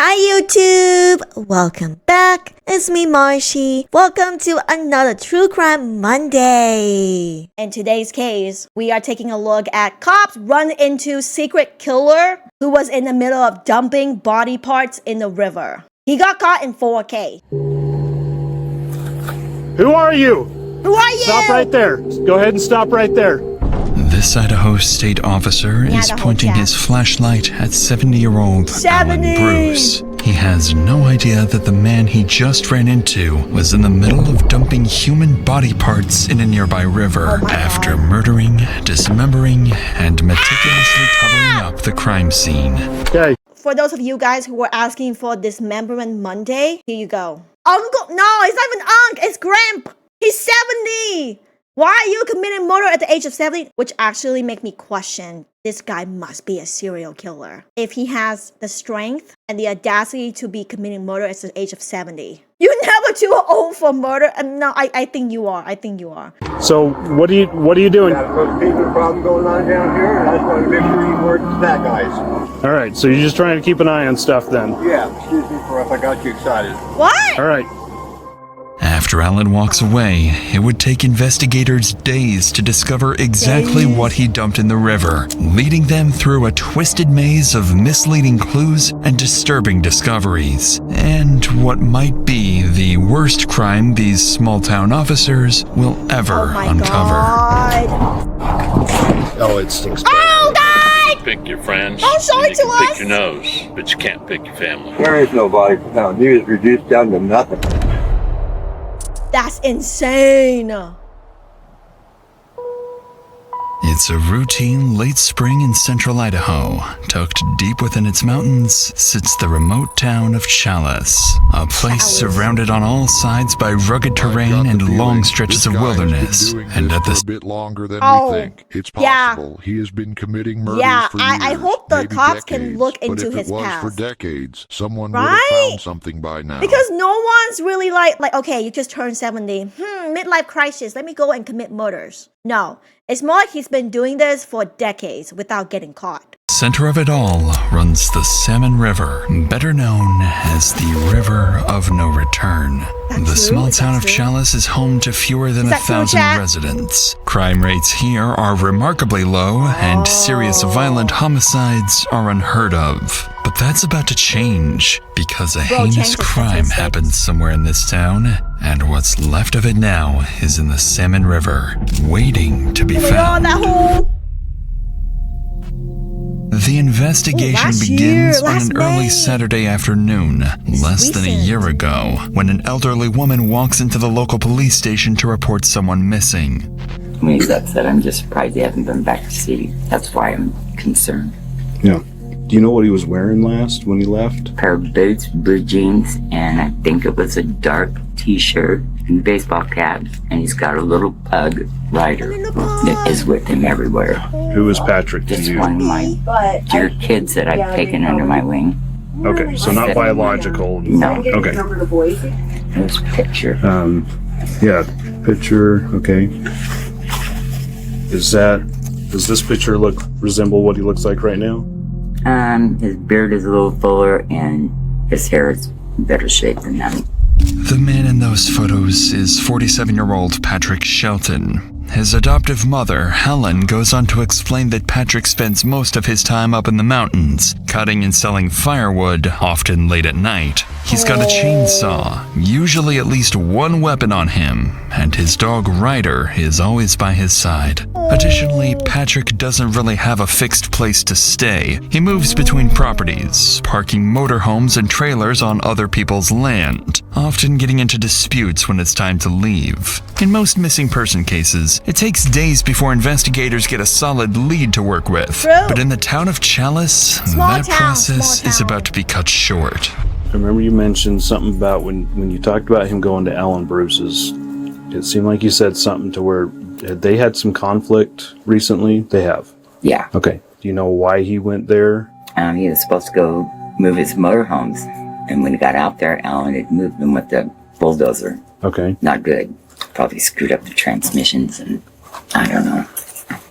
Hi YouTube! Welcome back. It's me Marshie. Welcome to another True Crime Monday. In today's case, we are taking a look at cops run into secret killer who was in the middle of dumping body parts in the river. He got caught in 4K. Who are you? Who are you? Stop right there. Go ahead and stop right there. This Idaho state officer is pointing his flashlight at 70-year-old Alan Bruce. He has no idea that the man he just ran into was in the middle of dumping human body parts in a nearby river after murdering, dismembering, and meticulously covering up the crime scene. Okay. For those of you guys who were asking for Dismemberment Monday, here you go. Uncle, no, it's not even Unc, it's Gramp. He's 70. Why are you committing murder at the age of 70? Which actually make me question, this guy must be a serial killer. If he has the strength and the audacity to be committing murder at the age of 70. You're never too old for murder. No, I think you are. I think you are. So what are you doing? Got a people problem going on down here, and I just want to make sure you weren't that guys. All right, so you're just trying to keep an eye on stuff then. Yeah, excuse me for if I got you excited. What? All right. After Alan walks away, it would take investigators days to discover exactly what he dumped in the river, leading them through a twisted maze of misleading clues and disturbing discoveries, and what might be the worst crime these small-town officers will ever uncover. Oh, it stinks. Oh, God! Pick your friends. Don't show it to you can us. pick your nose, but you can't pick your family. There is no body found. He was reduced down to nothing. That's insane. It's a routine late spring in central Idaho. Tucked deep within its mountains sits the remote town of Chalice, a place surrounded on all sides by rugged terrain and long stretches of wilderness. And at this bit longer than we think. It's possible he has been committing murders for years. I hope the maybe cops decades, can look into but if his it was past. for decades, someone would have found something by now. Because no one's really like, okay, you just turned 70. Midlife crisis. Let me go and commit murders. No, it's more like he's been doing this for decades without getting caught. center of it all runs the Salmon River, better known as the River of No Return. The small town of Chalice is home to fewer than 1,000 residents. Crime rates here are remarkably low, and serious violent homicides are unheard of. But that's about to change, because a heinous crime happened somewhere in this town, and what's left of it now is in the Salmon River, waiting to be found. The investigation begins on an early Saturday afternoon, less than a year ago, when an elderly woman walks into the local police station to report someone missing. When he's upset, I'm just surprised he hasn't been back to see. That's why I'm concerned. Yeah. Do you know what he was wearing last when he left? A pair of boots, blue jeans, and I think it was a dark t-shirt and baseball cap, and he's got a little pug rider that is with him everywhere. Who is Patrick to Just you? one of my dear kids that I've taken under my wing. Okay, so not biological. No. Okay. There's a picture. Yeah, picture, okay. Does this picture resemble what he looks like right now? His beard is a little fuller, and his hair is in better shape than that. The man in those photos is 47-year-old Patrick Shelton. His adoptive mother, Helen, goes on to explain that Patrick spends most of his time up in the mountains, cutting and selling firewood, often late at night. He's got a chainsaw, usually at least one weapon on him, and his dog Ryder is always by his side. Additionally, Patrick doesn't really have a fixed place to stay. He moves between properties, parking motorhomes and trailers on other people's land, often getting into disputes when it's time to leave. In most missing person cases, it takes days before investigators get a solid lead to work with. But in the town of Chalice, that process is about to be cut short. I remember you mentioned something about when you talked about him going to Alan Bruce's. It seemed like you said something to where they had some conflict recently. They have? Yeah. Okay. Do you know why he went there? He was supposed to go move his motorhomes, and when he got out there, Alan had moved them with the bulldozer. Okay. Not good. Probably screwed up the transmissions, and I don't know.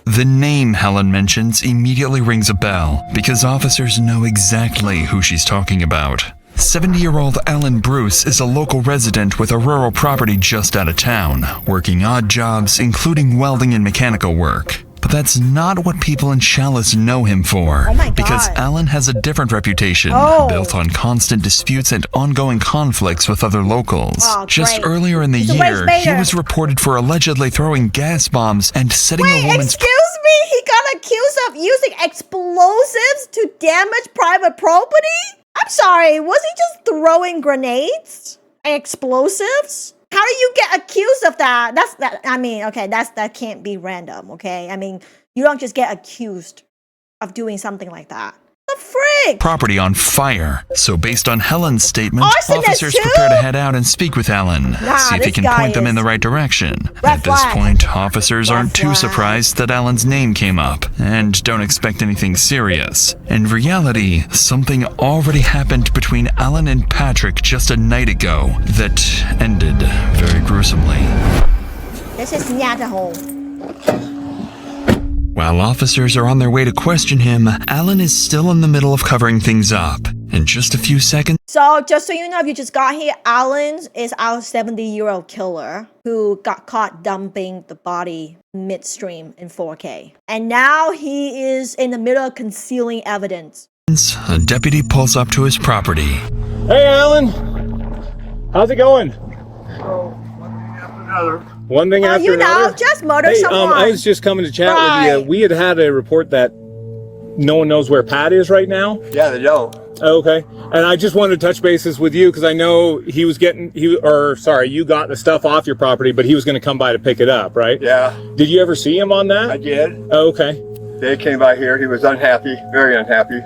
The name Helen mentions immediately rings a bell, because officers know exactly who she's talking about. 70-year-old Alan Bruce is a local resident with a rural property just out of town, working odd jobs, including welding and mechanical work. But that's not what people in Chalice know him for, Oh my God. because Alan has a different reputation, built on constant disputes and ongoing conflicts with other locals. Oh, Just great. earlier in the He's a year, race he baiter. was reported for allegedly throwing gas bombs and setting a Wait, woman's excuse me? He got accused of using explosives to damage private property? I'm sorry, was he just throwing grenades and explosives? How do you get accused of that? That can't be random, okay? I mean, you don't just get accused of doing something like that. The frick? property on fire. So based on Helen's statement, Arsonist officers too? prepare to head out and speak with Alan. Nah, See if he this can guy point them in is- the right direction. Red At this flag. point, officers Red aren't too flag. surprised that Alan's name came up, and don't expect anything serious. In reality, something already happened between Alan and Patrick just a night ago that ended very gruesomely. This is Nyataho. While officers are on their way to question him, Alan is still in the middle of covering things up. In just a few seconds, So, just so you know, if you just got here, Alan is our 70-year-old killer who got caught dumping the body midstream in 4K. And now he is in the middle of concealing evidence. a deputy pulls up to his property. Hey, Alan. How's it going? One thing after You know, another. just murder Hey, someone. I was just coming to chat with Right. you. We had a report that no one knows where Pat is right now. Yeah, they don't. Okay. And I just wanted to touch bases with you because I know you got the stuff off your property, but he was going to come by to pick it up, right? Yeah, Did you ever see him on I that? did. Okay. They came by here. He was unhappy, very unhappy.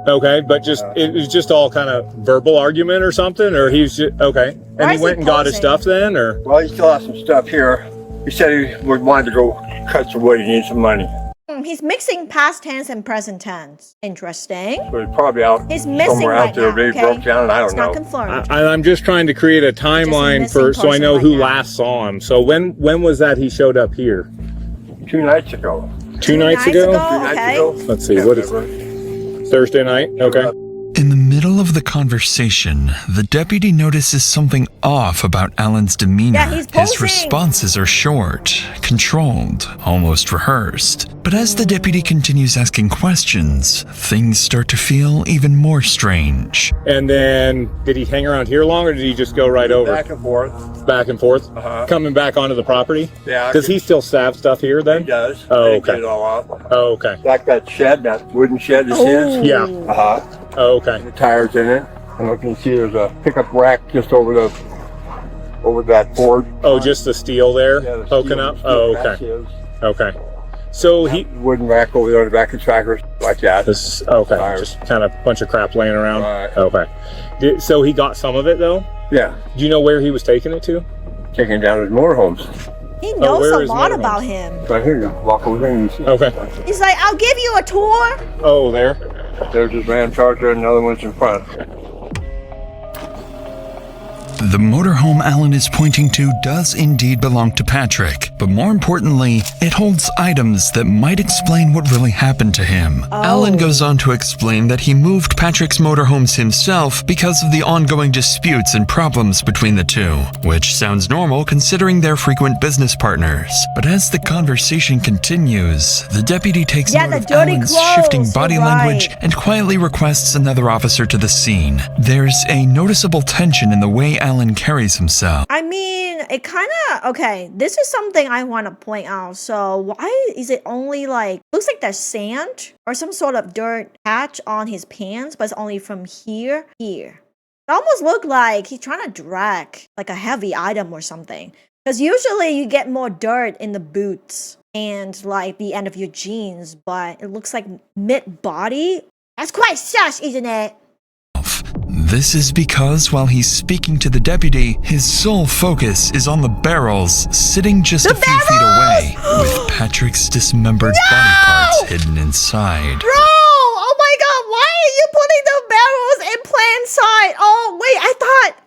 Okay. But it was just all kind of verbal argument or something, or he's just, okay. Why And is he went he and got his posing? stuff then, or? Well, he still has some stuff here. He said he wanted to go cut some wood. He needs some money. He's mixing past tense and present tense. Interesting. So he's probably out He's missing somewhere right out there. now, Really okay? broke down, and I It's don't not know. confirmed. I'm just trying to create a timeline missing so I person know right who now. last saw him. So when was that he showed up here? 2 nights ago. Two nights nights ago? ago? 2 nights Okay. ago. Let's see, Yeah, what is whatever. Thursday night? Okay. In the middle of the conversation, the deputy notices something off about Alan's demeanor. Yeah, he's His posing. responses are short, controlled, almost rehearsed. But as the deputy continues asking questions, things start to feel even more strange. And then did he hang around here long or did he just go right over? Back and forth. Back and forth? Uh-huh. Coming back onto the property? Yeah. Does he still stab stuff here He then? does. Oh, They okay. Get it all off. Oh, okay. Like that shed, that wooden shed is his. Yeah. Uh-huh. Oh, okay. The tires in it. And you can see there's a pickup rack just over that Ford. Oh, just the steel there Yeah, the poking steel- up? steel Oh, that's okay. his. Okay. So he... Wooden rack over there on the back of the tractor, like that. This, okay. Tires. Just kind of bunch of crap laying around? Right. Okay. So he got some of it though? Yeah. Do you know where he was taking it to? Taking it down to his motorhomes. He knows where a is lot Motorhomes? about him. Right here, you walk over there and you see. Okay. He's like, I'll give you a tour. Oh, there? There's his Ram Charger and another one's in front. The motorhome Alan is pointing to does indeed belong to Patrick, but more importantly, it holds items that might explain what really happened to him. Alan goes on to explain that he moved Patrick's motorhomes himself because of the ongoing disputes and problems between the two, which sounds normal considering they're frequent business partners. But as the conversation continues, the deputy takes Yeah, note the of dirty Alan's clothes, shifting body you're language right. and quietly requests another officer to the scene. There's a noticeable tension in the way Alan carries himself. I mean, it kind of, okay, this is something I want to point out. So why is it only like, looks like there's sand or some sort of dirt patch on his pants, but it's only from here. It almost looked like he's trying to drag like a heavy item or something. Because usually you get more dirt in the boots and like the end of your jeans, but it looks like mid-body. That's quite sus, isn't it? This is because while he's speaking to the deputy, his sole focus is on the barrels sitting just a few feet away, with Patrick's dismembered body parts hidden inside. Bro! Oh my god, why are you putting the barrels in plain sight? Oh, wait, I thought...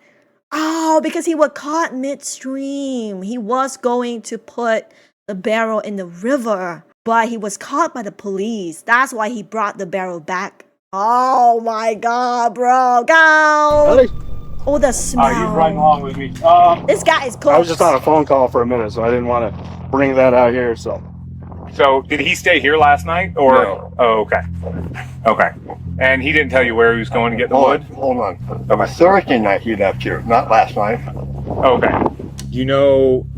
Oh, because he was caught midstream. He was going to put the barrel in the river, but he was caught by the police. That's why he brought the barrel back Oh my god, bro. Go! Oh, the smell. He's riding along with me. This guy is cool. I was just on a phone call for a minute, so I didn't want to bring that out here. So did he stay here last night, or? No. Oh, okay. Okay. And he didn't tell you where he was going to get the wood? Hold on. It was Thursday night he left here, not last night. Okay.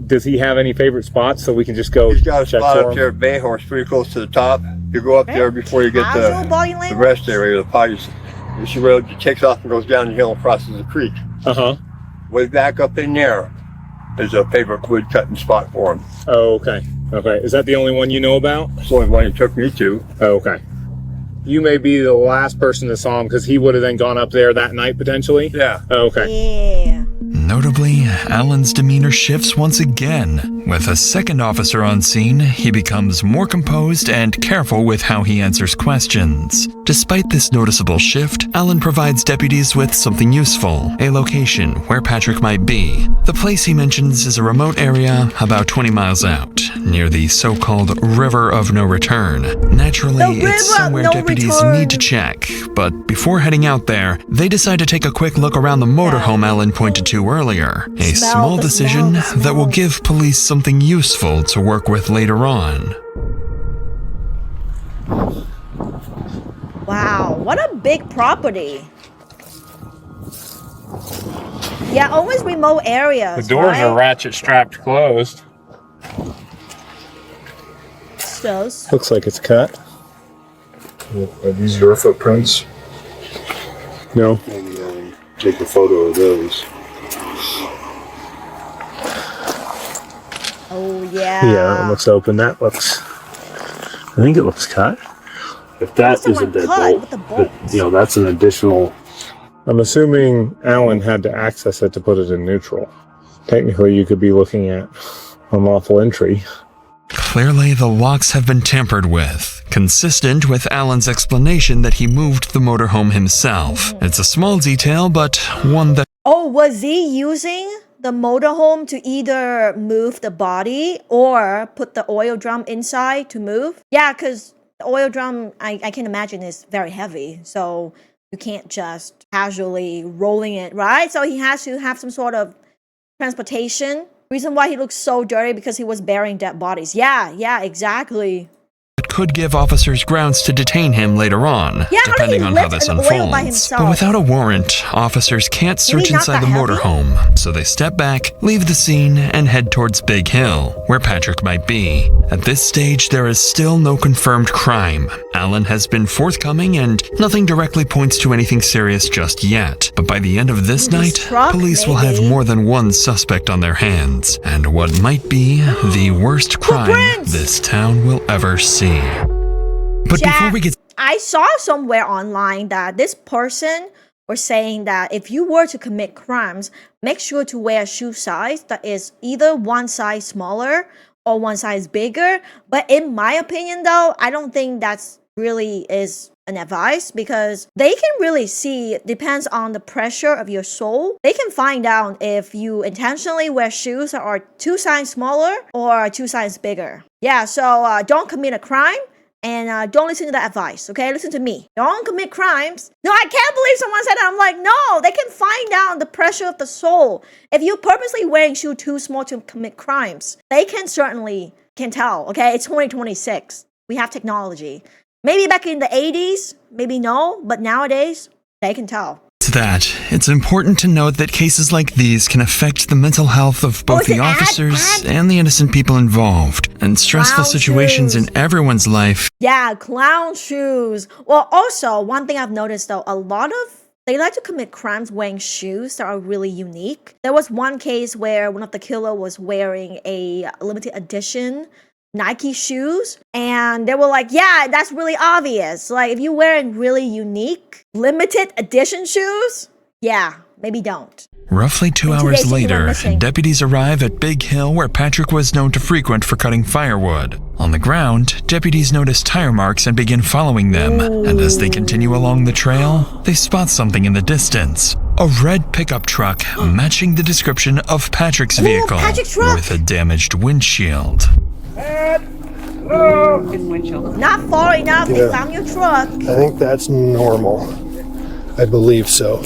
Does he have any favorite spots so we can just go He's got a check spot for up him? there at Bay Horse, pretty close to the top. You go up there before you get Casual body the language? rest area, the potties. She road takes off and goes down the hill and crosses the creek. Uh-huh. Way back up in there is a favorite wood cutting spot for him. Oh, okay. Okay. Is that the only one you know about? It's the only one he took me to. Oh, okay. You may be the last person that saw him because he would have then gone up there that night potentially? Yeah. Oh, okay. Yeah. Notably, Alan's demeanor shifts once again. With a second officer on scene, he becomes more composed and careful with how he answers questions. Despite this noticeable shift, Alan provides deputies with something useful, a location where Patrick might be. The place he mentions is a remote area about 20 miles out, near the so-called River of No Return. Naturally, it's somewhere deputies need to check, but before heading out there, they decide to take a quick look around the motorhome Alan pointed to earlier. A small decision that will give police something useful to work with later on. Wow, what a big property. Yeah, always remote areas. The doors right? are ratchet strapped closed. Those. Looks like it's cut. are these your footprints? No. Maybe take a photo of those. Oh, yeah. Yeah, it looks open. That looks... I think it looks cut. If that Someone isn't that cut bolt, with the bolts. that's an additional. I'm assuming Alan had to access it to put it in neutral. Technically, you could be looking at unlawful entry. Clearly, the locks have been tampered with, consistent with Alan's explanation that he moved the motorhome himself. It's a small detail, but one that... Oh, was he using the motorhome to either move the body or put the oil drum inside to move? Yeah, because the oil drum, I can imagine, is very heavy. So you can't just casually rolling it, right? So he has to have some sort of transportation. Reason why he looks so dirty because he was burying dead bodies. Yeah, exactly. could give officers grounds to detain him later on, depending on how this unfolds. But without a warrant, officers can't search inside the motorhome, so they step back, leave the scene, and head towards Big Hill, where Patrick might be. At this stage, there is still no confirmed crime. Alan has been forthcoming, and nothing directly points to anything serious just yet. But by the end of this night, police will have more than one suspect on their hands, and what might be the worst crime this town will ever see. But before we get... I saw somewhere online that this person was saying that if you were to commit crimes, make sure to wear a shoe size that is either one size smaller or one size bigger. But in my opinion, though, I don't think that's really is an advice, because they can really see, depends on the pressure of your sole. They can find out if you intentionally wear shoes that are 2 sizes smaller or 2 sizes bigger. Yeah, so don't commit a crime. And don't listen to that advice, okay? Listen to me. Don't commit crimes. No, I can't believe someone said that. I'm like, no, they can find out the pressure of the soul. If you're purposely wearing shoes too small to commit crimes, they can certainly tell, okay? It's 2026. We have technology. Maybe back in the 80s, maybe no, but nowadays, they can tell. That it's important to note that cases like these can affect the mental health of both the officers and the innocent people involved, and stressful situations in everyone's life. Yeah, clown shoes. Well, also, one thing I've noticed though, they like to commit crimes wearing shoes that are really unique. There was one case where one of the killer was wearing a limited edition Nike shoes, and they were like, yeah, that's really obvious. Like, if you're wearing really unique limited edition shoes, yeah, maybe don't. Roughly 2 hours later, deputies arrive at Big Hill, where Patrick was known to frequent for cutting firewood. On the ground, deputies notice tire marks and begin following them. And as they continue along the trail, they spot something in the distance. A red pickup truck matching the description of Patrick's vehicle with a damaged windshield. in windshield. Not far enough. They found your truck. I think that's normal. I believe so.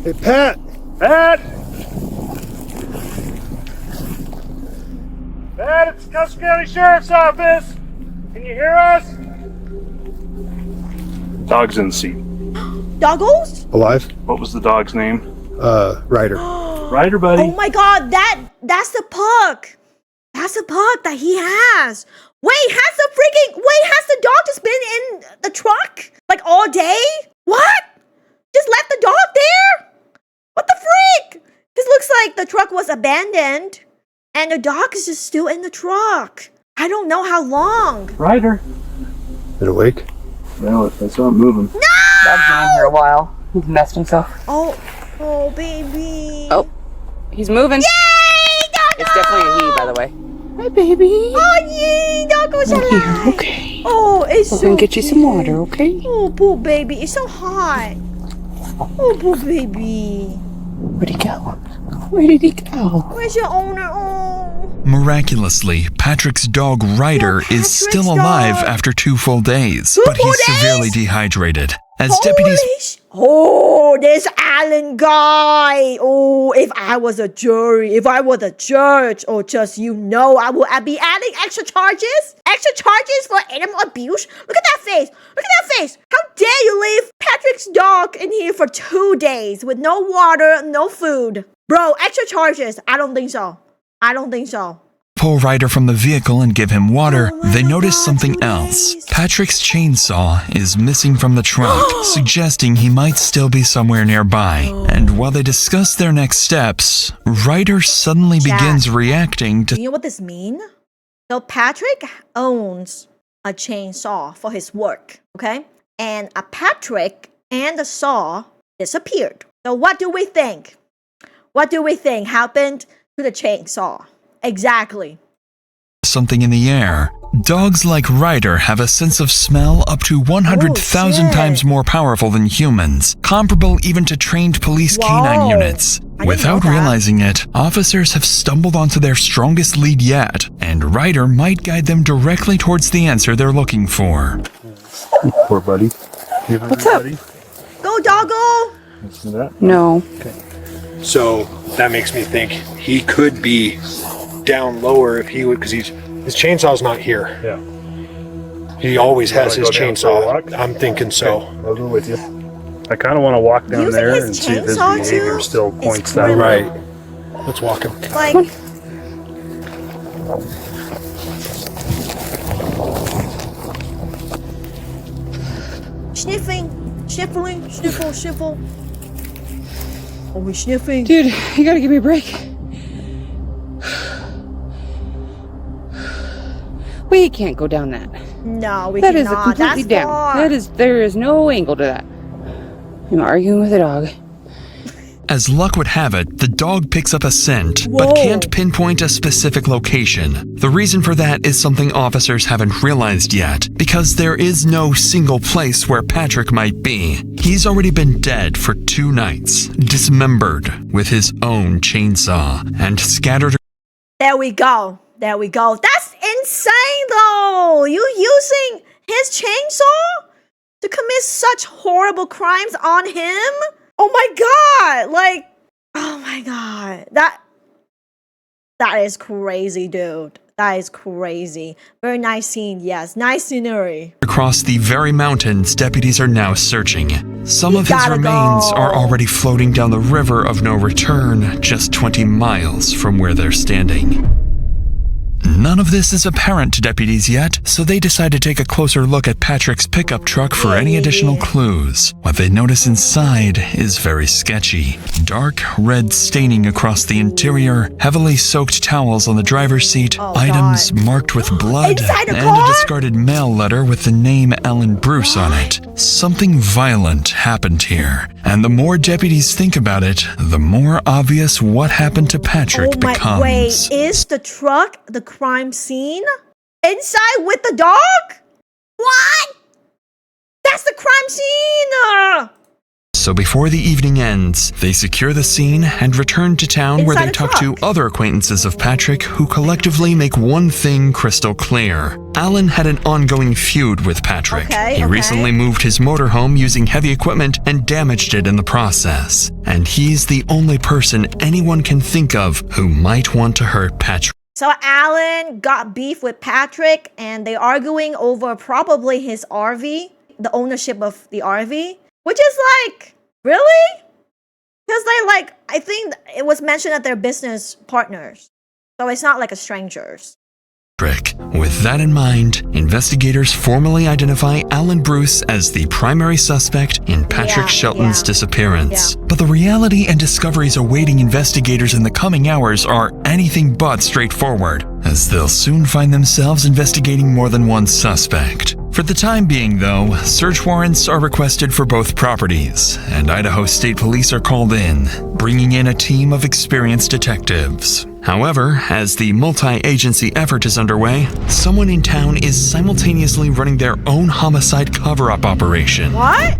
Hey, Pat! Pat! Pat, it's Custer County Sheriff's Office! Can you hear us? Dog's in the seat. Doggos? Alive? What was the dog's name? Ryder. Ryder, buddy. Oh my god, that's the pug. That's the pug that he has. Has the dog just been in the truck? Like all day? What? Just left the dog there? What the freak? This looks like the truck was abandoned and the dog is just still in the truck. I don't know how long. Ryder. Is it awake? No, it's not moving. No! Dog's been in here a while. He's messed himself. Oh, baby. Oh, he's moving. Yay, doggo! It's definitely a he, by the way. Hi, baby. Oh, yay, doggo's alive. Okay. Oh, it's We're so gonna get you some cute. water, okay? Oh, poor baby. It's so hot. Oh, poor baby. Where'd he go? Where did he go? Where's your owner? Oh. Miraculously, Patrick's dog Ryder is Patrick's still alive dog. after 2 full days, 2 but full he's days? severely dehydrated. As deputies Oh, this Alan guy. Oh, if I was a jury, if I was a judge, or just I'd be adding extra charges? Extra charges for animal abuse? Look at that face. Look at that face. How dare you leave Patrick's dog in here for 2 days with no water, no food? Bro, extra charges. I don't think so. pull Ryder from the vehicle and give him water, they notice God, something please. else. Patrick's chainsaw is missing from the trunk, suggesting he might still be somewhere nearby. And while they discuss their next steps, Ryder suddenly begins reacting to You know what this means? So Patrick owns a chainsaw for his work, okay? And a Patrick and the saw disappeared. So what do we think? What do we think happened to the chainsaw? Exactly. something in the air. Dogs like Ryder have a sense of smell up to 100,000 shit. times more powerful than humans, comparable even to trained police canine Whoa. units. I didn't Without know that. realizing it, officers have stumbled onto their strongest lead yet, and Ryder might guide them directly towards the answer they're looking for. Poor buddy. What's up? Go, doggo! See that? No. So that makes me think he could be down lower if he would, because his chainsaw's not here. Yeah. He always has his wanna go down for a chainsaw. walk? I'm thinking so. I'll go with you. I kind of want to walk down Using there his and see if his chainsaw behavior too still is points that way. Right. Let's walk him. Like, sniffling, sniffle. Are we sniffing? Dude, you gotta give me a break. We can't go down that. No, we That is cannot. completely That's down. far. There is no angle to that. I'm arguing with a dog. As luck would have it, the dog picks up a scent, but Whoa. can't pinpoint a specific location. The reason for that is something officers haven't realized yet, because there is no single place where Patrick might be. He's already been dead for 2 nights, dismembered with his own chainsaw, and scattered. There we go. That's insane though. You using his chainsaw to commit such horrible crimes on him? Oh my god. Like, oh my god. That is crazy, dude. That is crazy. Very nice scene. Yes, nice scenery. Across the very mountains deputies are now searching. Some We of his gotta remains go. are already floating down the river of no return, just 20 miles from where they're standing. None of this is apparent to deputies yet, so they decide to take a closer look at Patrick's pickup truck for any additional clues. What they notice inside is very sketchy. Dark red staining across the interior, heavily soaked towels on the driver's seat, Oh, items God. marked with blood, Inside the and car? a discarded mail letter with the name Ellen Bruce on it. Something violent happened here, and the more deputies think about it, the more obvious what happened to Patrick becomes. Wait, is the truck the crime scene? Inside with the dog? What? That's the crime scene! So before the evening ends, they secure the scene and return to town where Inside they a talk to truck. other acquaintances of Patrick who collectively make one thing crystal clear. Alan had an ongoing feud with Patrick. Okay, He okay. recently moved his motorhome using heavy equipment and damaged it in the process. And he's the only person anyone can think of who might want to hurt Patrick. So Alan got beef with Patrick and they're arguing over probably his RV, the ownership of the RV, which is like, really? Because they like, I think it was mentioned that they're business partners. So it's not like a strangers. With that in mind, investigators formally identify Alan Bruce as the primary suspect in Patrick Shelton's disappearance. But the reality and discoveries awaiting investigators in the coming hours are anything but straightforward, as they'll soon find themselves investigating more than one suspect. For the time being, though, search warrants are requested for both properties, and Idaho State Police are called in, bringing in a team of experienced detectives. However, as the multi-agency effort is underway, someone in town is simultaneously running their own homicide cover-up operation. What?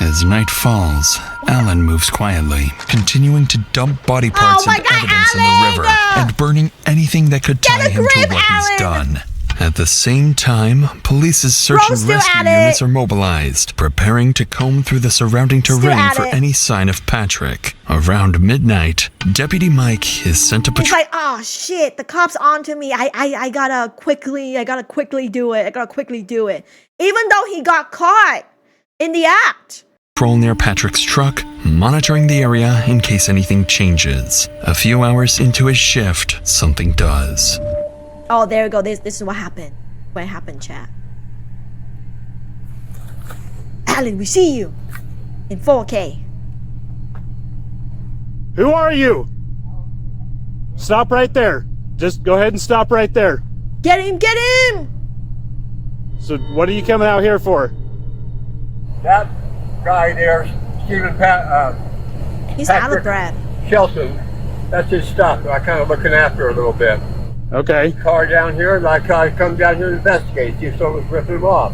As night falls, Alan moves quietly, continuing to dump body parts and evidence in the river, and burning anything that could tie him to what he's done. At the same time, police's search and rescue units are mobilized, preparing to comb through the surrounding terrain for any sign of Patrick. Around midnight, Deputy Mike is sent to patrol. He's like, oh shit, the cops onto me. I gotta quickly do it. Even though he got caught in the act. Patrol near Patrick's truck, monitoring the area in case anything changes. A few hours into his shift, something does. Oh, there you go. This is what happened. What happened, chat? Alan, we see you in 4K. Who are you? Stop right there. Just go ahead and stop right there. Get him! Get him! So what are you coming out here for? That guy there, Stephen He's out of breath. Shelton, that's his stuff. I kind of looking after a little bit. Okay. Car down here, and I come down here to investigate, see if someone's ripping him off.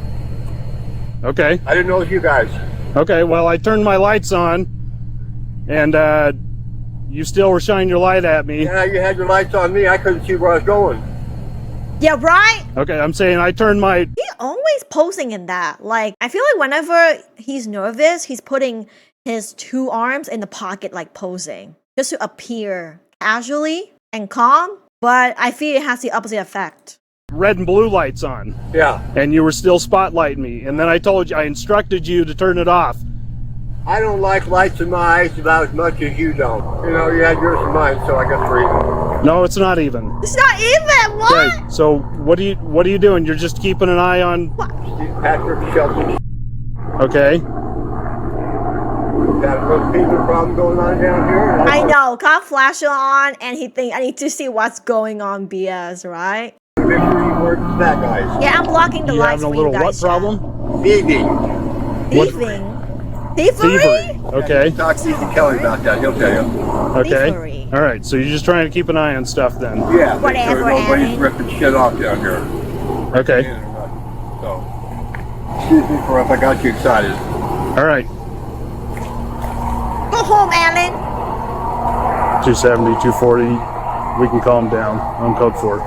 Okay. I didn't know it was you guys. Okay, well, I turned my lights on, and you still were shining your light at me. Yeah, you had your lights on me. I couldn't see where I was going. Yeah, right? Okay, I'm saying I turned my... He always posing in that. Like, I feel like whenever he's nervous, he's putting his two arms in the pocket, like posing, just to appear casually and calm. But I feel it has the opposite effect. red and blue lights on. Yeah. And you were still spotlighting me. And then I instructed you to turn it off. I don't like lights in my eyes about as much as you don't. You know, you had yours and mine, so I guess we're even. No, it's not even. It's not even. What? Okay, so what are you doing? You're just keeping an eye on Patrick Shelton. Okay. Got a little people problem going on down here. I know. Got flash on, and he think I need to see what's going on. BS, right? Make sure you work with that, guys. Yeah, I'm blocking the You lights having a for you little guys. what problem? Thieving. Thieving. Thievery? Thievery. Okay. Talk to Ethan Kelly about that. He'll tell you. Okay. Thievery. All right. So you're just trying to keep an eye on stuff then. Yeah. Make Whatever, sure nobody's Alan. ripping shit off down here. Okay. So, excuse me for if I got you excited. All right. Go home, Alan. 270, 240. We can calm down. I'm code 4.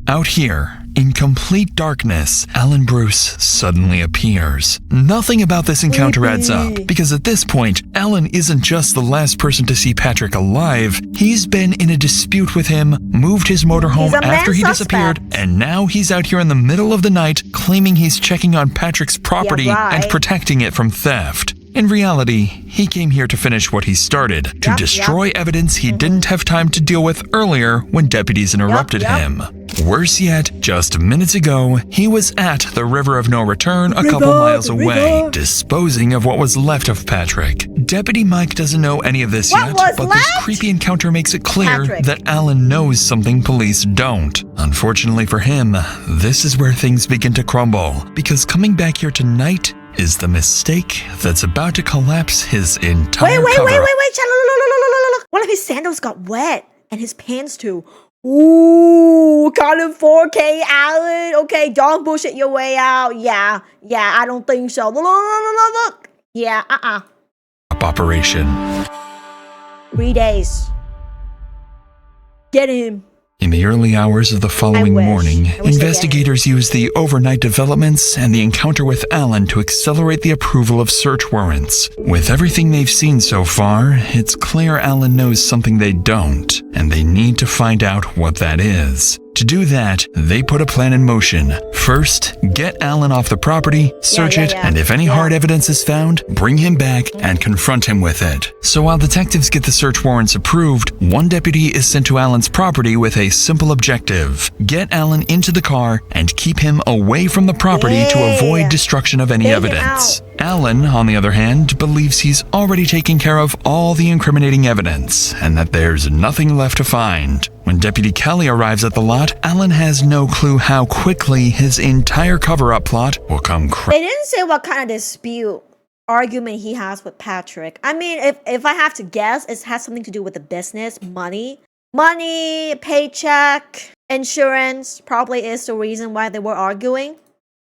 Out here, in complete darkness, Alan Bruce suddenly appears. Nothing about this encounter adds up, because at this point, Alan isn't just the last person to see Patrick alive. He's been in a dispute with him, moved his motorhome He's a after he man disappeared, suspect. and now he's out here in the middle of the night claiming he's checking on Patrick's property right. and protecting it from theft. In reality, he came here to finish what he started, to destroy evidence he didn't have time to deal with earlier when deputies interrupted him. Worse yet, just minutes ago, he was at the River of No Return a couple miles away, disposing of what was left of Patrick. Deputy Mike doesn't know any of this What yet, was but left? this creepy encounter makes it clear Patrick. that Alan knows something police don't. Unfortunately for him, this is where things begin to crumble, because coming back here tonight is the mistake that's about to collapse his entire Wait. cover. Chat, look. One of his sandals got wet, and his pants too. Ooh, caught him 4K, Alan. Okay, don't bullshit your way out. Yeah, I don't think so. Look. Yeah, operation. 3 days. Get him. In the early hours of the following morning, investigators used the overnight developments and the encounter with Alan to accelerate the approval of search warrants. With everything they've seen so far, it's clear Alan knows something they don't, and they need to find out what that is. To do that, they put a plan in motion. First, get Alan off the property, search it, and if any hard evidence is found, bring him back and confront him with it. So while detectives get the search warrants approved, one deputy is sent to Alan's property with a simple objective: get Alan into the car and keep him away from the property to avoid destruction of any evidence. Alan, on the other hand, believes he's already taken care of all the incriminating evidence and that there's nothing left to find. When Deputy Kelly arrives at the lot, Alan has no clue how quickly his entire cover-up plot will come They didn't say what kind of dispute, argument he has with Patrick. I mean, if I have to guess, it has something to do with the business, money. Money, paycheck, insurance probably is the reason why they were arguing.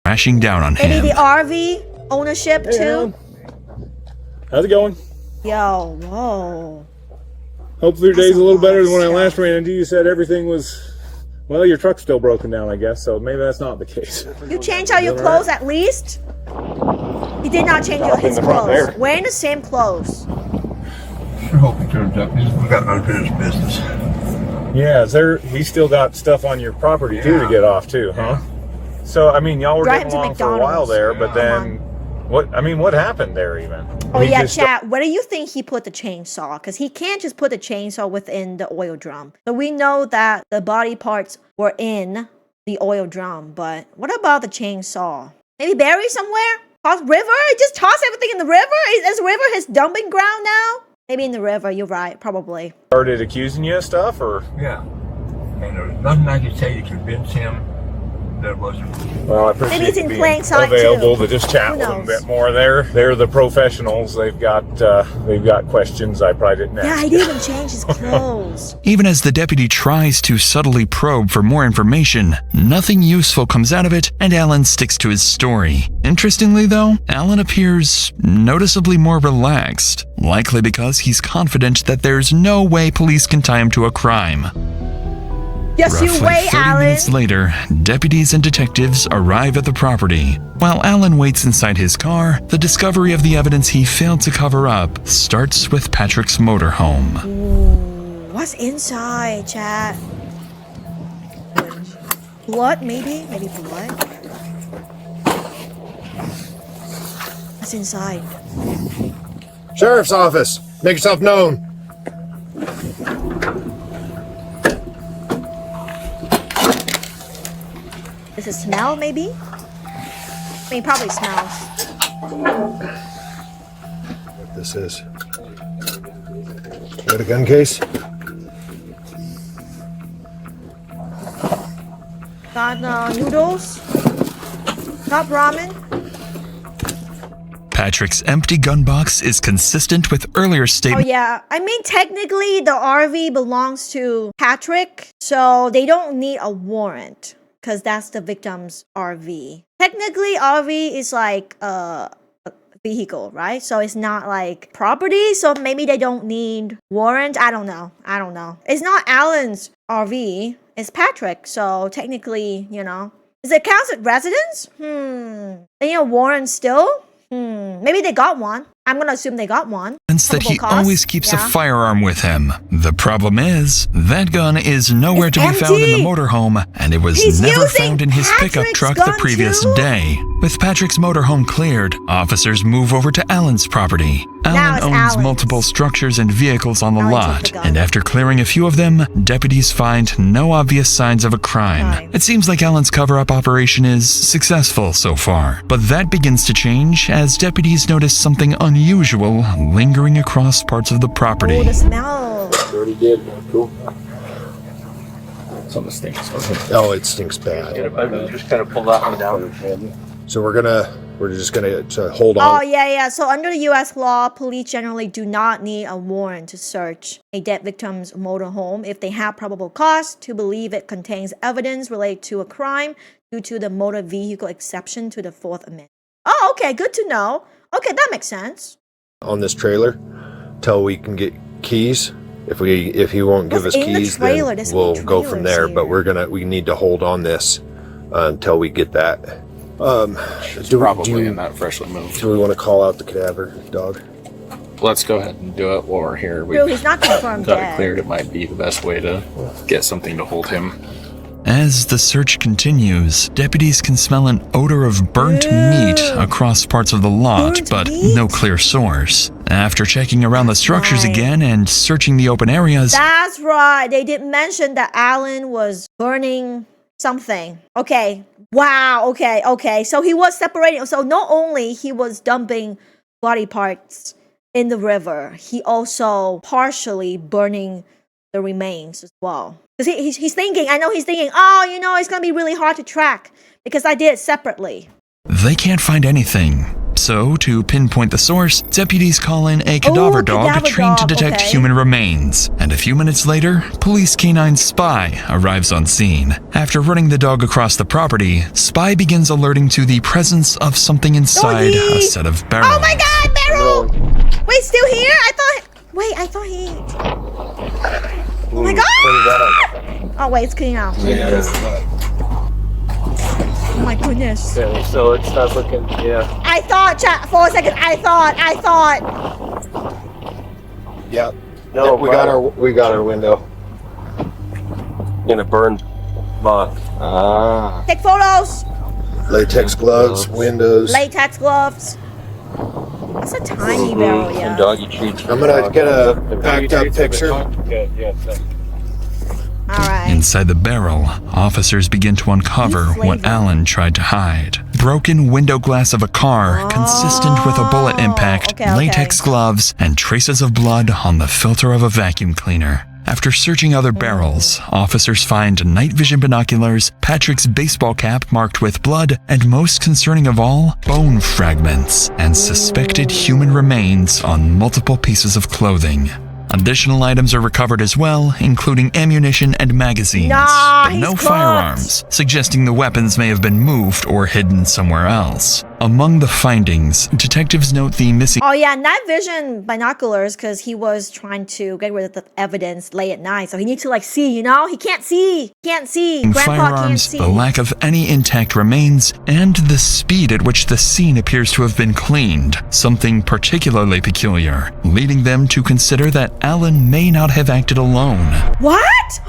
crashing down on him. Maybe the RV ownership too. How's it going? Yo, whoa. Hopefully your day's a little better than when I last ran into you. You said everything was, well, your truck's still broken down, I guess, so maybe that's not the case. You changed out your clothes at least? He did not change his clothes. Wearing the same clothes. Sure hope he turns up. He's got unfinished business. Yeah, he's still got stuff on your property too to get off too, huh? So, I mean, y'all were getting along for a while there, but then, what happened there even? Oh yeah, chat, where do you think he put the chainsaw? Because he can't just put the chainsaw within the oil drum. So we know that the body parts were in the oil drum, but what about the chainsaw? Maybe buried somewhere? Toss river? Just toss everything in the river? Is the river his dumping ground now? Maybe in the river, you're right, probably. Started accusing you of stuff, or? Yeah. And there was nothing I could say to convince him that wasn't. Well, I appreciate Maybe it's in you being plain sight available too. to just chat with them a bit more. They're the professionals. They've got questions I probably didn't ask. Yeah, he didn't even change his clothes. Even as the deputy tries to subtly probe for more information, nothing useful comes out of it, and Alan sticks to his story. Interestingly, though, Alan appears noticeably more relaxed, likely because he's confident that there's no way police can tie him to a crime. Yes, Roughly you wait, 30 Alan. minutes later, deputies and detectives arrive at the property. While Alan waits inside his car, the discovery of the evidence he failed to cover up starts with Patrick's motorhome. Ooh, what's inside, chat? Blood, maybe? Maybe blood? What's inside? Sheriff's office. Make yourself known. Does it smell, maybe? I mean, probably smells. What this is. Got a gun case? Got noodles. Got ramen. Patrick's empty gun box is consistent with earlier Oh statements. yeah, I mean technically the RV belongs to Patrick, so they don't need a warrant because that's the victim's RV. Technically, RV is like a vehicle, right? So it's not like property, so maybe they don't need warrant. I don't know. It's not Alan's RV, it's Patrick, so technically, is it counts as residence? They need a warrant still? Maybe they got one. I'm gonna assume they got one. That he always keeps a firearm with him. The problem is, that gun is nowhere to be found in the motorhome, and it was never found in his pickup truck the previous day. With Patrick's motorhome cleared, officers move over to Alan's property. Alan owns multiple structures and vehicles on the lot, and after clearing a few of them, deputies find no obvious signs of a crime. It seems like Alan's cover-up operation is successful so far, but that begins to change as deputies notice something unusual lingering across parts of the property. Oh, the smell. Already did. Cool. Something stinks. Oh, it stinks bad. Just kind of pull that one down. So we're just gonna hold on. Oh, yeah. So under the U.S. law, police generally do not need a warrant to search a dead victim's motorhome if they have probable cause to believe it contains evidence related to a crime due to the motor vehicle exception to the Fourth Amendment. Oh, okay, good to know. Okay, that makes sense. On this trailer till we can get keys. If he won't give us keys, then we'll go from there. But we need to hold on this until we get that. Probably in that freshly moved. Do we want to call out the cadaver dog? Let's go ahead and do it while we're here. Bro, he's not confirmed got dead. it cleared. It might be the best way to get something to hold him. As the search continues, deputies can smell an odor of burnt meat across parts of the lot, but no clear source. After checking around the structures again and searching the open areas... That's right. They did mention that Alan was burning something. Okay. Wow. Okay. So he was separating. So not only he was dumping body parts in the river, he also partially burning the remains as well. Because he's thinking, oh, it's going to be really hard to track because I did it separately. They can't find anything. So, to pinpoint the source, deputies call in a cadaver dog trained to detect human remains. And a few minutes later, police canine Spy arrives on scene. After running the dog across the property, Spy begins alerting to the presence of something inside a set of barrels. Oh my god, barrel! Wait, still here? I thought he... Oh my god! Oh wait, it's clean out. Oh my goodness. Okay, so it starts looking, yeah. I thought, chat, for a second, I thought. Yeah. No, we got our window. In a burned box. Ah. Take photos. Latex gloves, windows. Latex gloves. It's a tiny barrel, yeah. And doggy treats. I'm gonna get a packed up picture. Alright. Inside the barrel, officers begin to uncover what Alan tried to hide. Broken window glass of a car consistent with a bullet impact, latex gloves, and traces of blood on the filter of a vacuum cleaner. After searching other barrels, officers find night vision binoculars, Patrick's baseball cap marked with blood, and most concerning of all, bone fragments and suspected human remains on multiple pieces of clothing. Additional items are recovered as well, including ammunition and magazines, but no firearms, suggesting the weapons may have been moved or hidden somewhere else. Among the findings, detectives note the missing... Oh yeah, night vision binoculars, because he was trying to get rid of the evidence late at night, so he needs to see, He can't see. Grandpa firearms, can't see. The lack of any intact remains, and the speed at which the scene appears to have been cleaned, something particularly peculiar, leading them to consider that Alan may not have acted alone. What?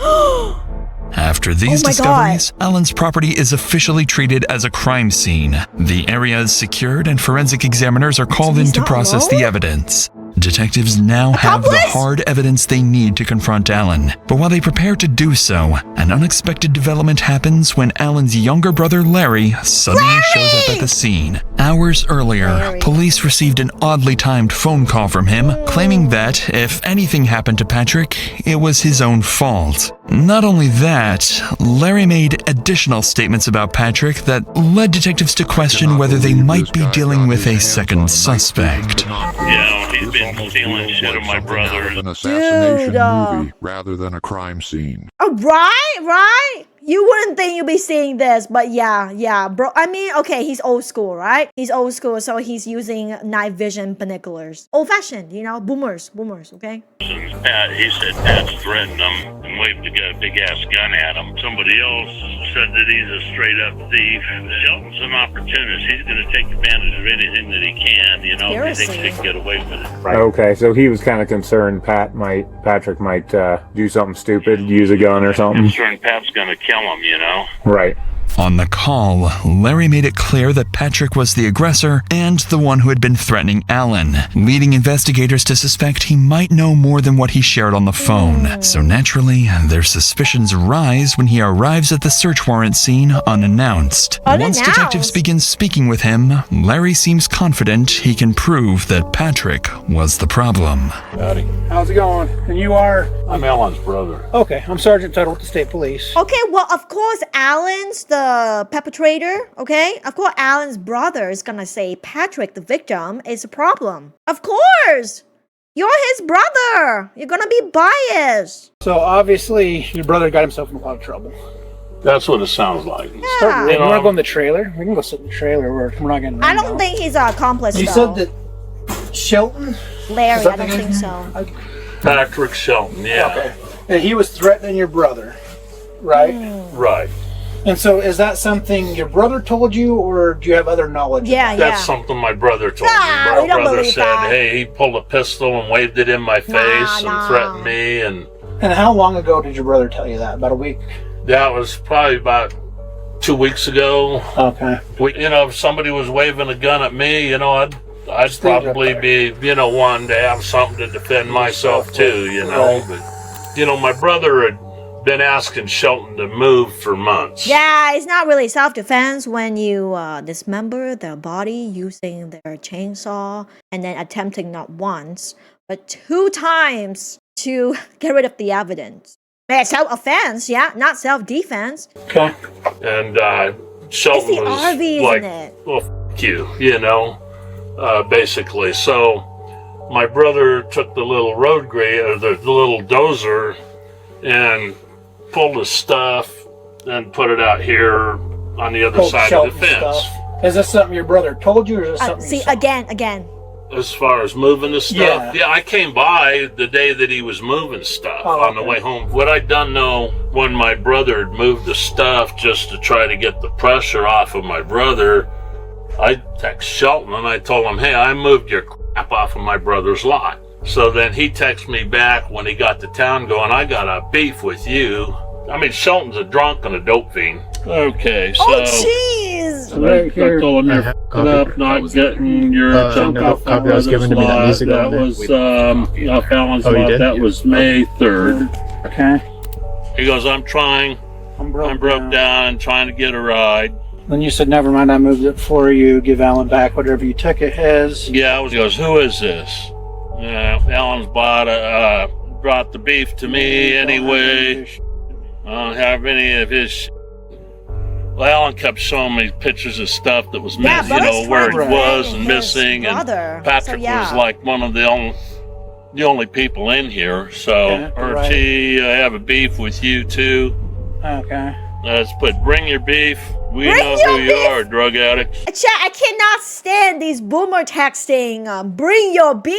After these discoveries, Alan's property is officially treated as a crime scene. The area is secured and forensic examiners are called in to process the evidence. Detectives now have the hard evidence they need to confront Alan. But while they prepare to do so, an unexpected development happens when Alan's younger brother Larry suddenly shows up at the scene. Hours earlier, police received an oddly timed phone call from him, claiming that if anything happened to Patrick, it was his own fault. Not only that, Larry made additional statements about Patrick that led detectives to question whether they might be dealing with a second suspect. Yeah, he's been stealing shit of my brother's. An assassination movie rather than a crime scene. Right? You wouldn't think you'd be seeing this, but yeah, bro. I mean, okay, he's old school, right? He's old school, so he's using night vision binoculars. Old-fashioned, boomers, okay? Pat, he said Pat's threatened him and waved a big-ass gun at him. Somebody else said that he's a straight-up thief. Shelton's an opportunist. He's going to take advantage of anything that he can, if he thinks he can get away with it. Right. Okay, so he was kind of concerned Patrick might do something stupid, use a gun or something. Concerned Pat's going to kill him, Right. On the call, Larry made it clear that Patrick was the aggressor and the one who had been threatening Alan, leading investigators to suspect he might know more than what he shared on the phone. So naturally, their suspicions rise when he arrives at the search warrant scene unannounced. Once detectives begin speaking with him, Larry seems confident he can prove that Patrick was the problem. Howdy. How's it going? And you are? I'm Alan's brother. Okay, I'm Sergeant Tuttle with the State Police. Okay, well, of course, Alan's the perpetrator, okay? Of course, Alan's brother is gonna say Patrick, the victim, is a problem. Of course! You're his brother! You're gonna be biased! So, obviously, your brother got himself in a lot of trouble. That's what it sounds like. Yeah. You want to go in the trailer? We can go sit in the trailer where we're not getting. I don't think he's an accomplice. You though. said that Shelton. Larry, I don't think so. Patrick Shelton, yeah. Okay. And he was threatening your brother, right? Right. And so, is that something your brother told you, or do you have other knowledge? Yeah, That's something my brother told me. we My don't brother believe said, that. hey, he pulled a pistol and waved it in my face and threatened me. And how long ago did your brother tell you that? About a week? that was probably about 2 weeks ago. Okay. If somebody was waving a gun at me, I'd probably be, wanting to have something to defend myself too, Right. But, my brother had been asking Shelton to move for months. Yeah, it's not really self-defense when you dismember their body using their chainsaw and then attempting not once, but 2 times to get rid of the evidence. It's self-offense, yeah, not self-defense. Okay. And Shelton It's the was RV, like, isn't it? well, f*** you, basically. So my brother took the little road grader, the little dozer, and pulled his stuff and put it out here on the other side of the fence. Stuff. Is this something your brother told you, or is this something See, you saw? again. As far as moving the stuff, Yeah. I came by the day that he was moving stuff on the way home. What I done know, when my brother had moved the stuff just to try to get the pressure off of my brother, I text Shelton and I told him, hey, I moved your crap off of my brother's lot. So then he texted me back when he got to town going, I got a beef with you. I mean, Shelton's a drunk and a dope fiend. Okay, so... Oh, jeez! I told him you're f***ing up, not getting your chunk off copy I was given to me that needs to go in there. off Alan's Oh, you lot. did? That was May 3rd. Okay. He goes, I'm broke down and trying to get a ride. Then you said, never mind, I moved it for you. Give Alan back whatever you took it his. Yeah, he goes, who is this? Alan's brought the beef to me anyway. I don't have any of his shit. Well, Alan kept showing me pictures of stuff that was missing, where he was and missing. And Patrick was like one of the only people in here. So, Archie, I have a beef with you too. Okay. Let's bring your beef. We know who you are, drug addict. Chat, I cannot stand these boomer texting. Bring your beef?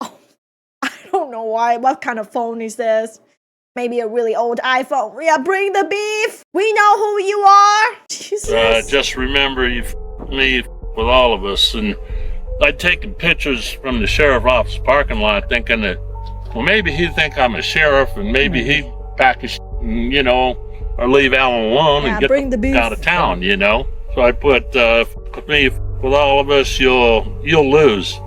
Oh, I don't know why. What kind of phone is this? Maybe a really old iPhone. Yeah, bring the beef. We know who you are. Jesus. Just remember, you me with all of us. And I'd taken pictures from the sheriff office parking lot thinking that, well, maybe he'd think I'm a sheriff and maybe he'd pack his or leave Alan alone and get bring the beef out of town, So I put, me with all of us, you'll lose.